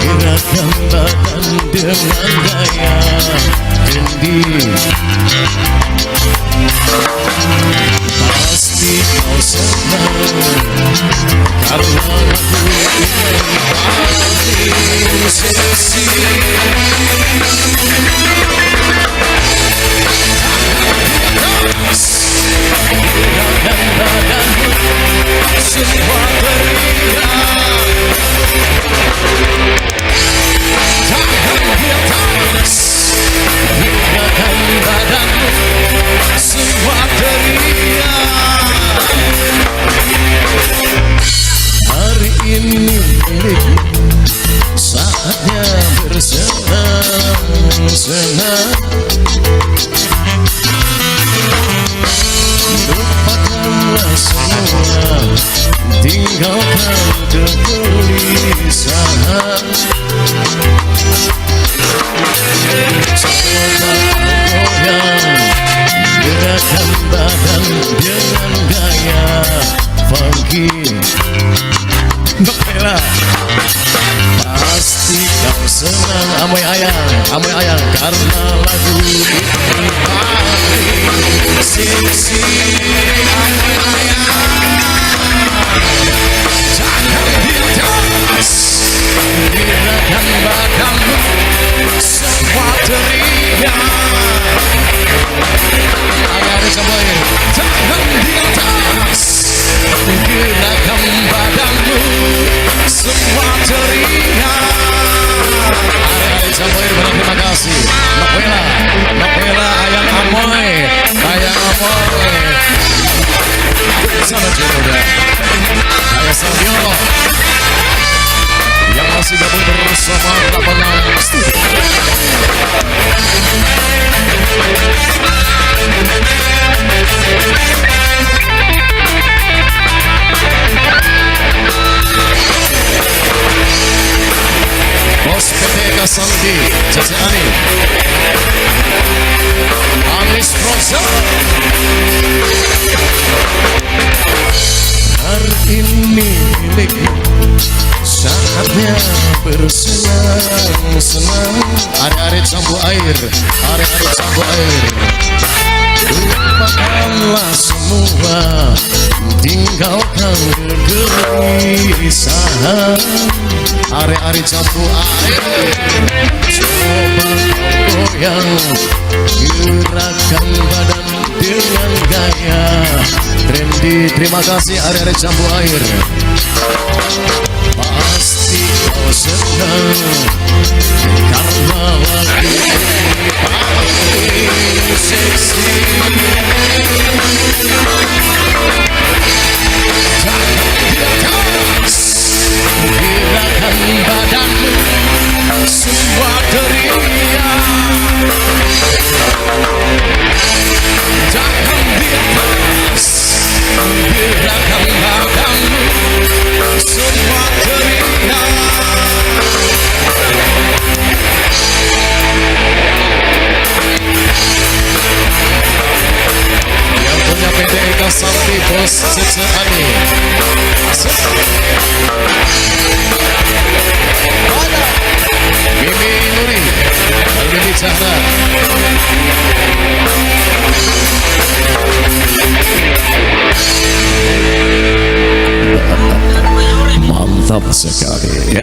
Gerakan badan dengan gaya trendy. Pasti kau senang karena lagu ini paling seksi. Gerakan badanmu semua beriak. Tangan di atas, gerakan badanmu semua teriak. Hari ini milikmu, saatnya bersenang-senang. Lupakanlah semua, tinggalkan kegelisahan. Coba goyang, gerakan badan dengan gaya funky. Bapela, pasti kau senang amai ayang karena lagu ini paling seksi. Amai ayang, jangan di atas, gerakan badanmu semua teriak. Ada sampai tangan di atas, gerakan badanmu semua teriak. Ada sampai terima kasih. Mapela ayang amoy, sana juga ayah Sabiono yang masih gabung bersama Tapanang Studio. Bos PT Kasandi, Caca Ani, Anis Rosa. Hari ini milikmu, saatnya bersenang-senang. Hari-hari campur air, hari-hari campur air. Lupakanlah semua, tinggalkan kegelisahan. Hari-hari campur air. Coba goyang, gerakan badan dengan gaya trendy. Terima kasih hari-hari campur air. Pasti kau senang karena lagu ini paling seksi. Jangan di atas, gerakan badanmu semua teriak. Jangan di atas, gerakan badanmu semua teriak. Yang punya PT Kasandi, Bos Caca Ani. Mimi Nuri, Mimi Cahra. Mantap sekali.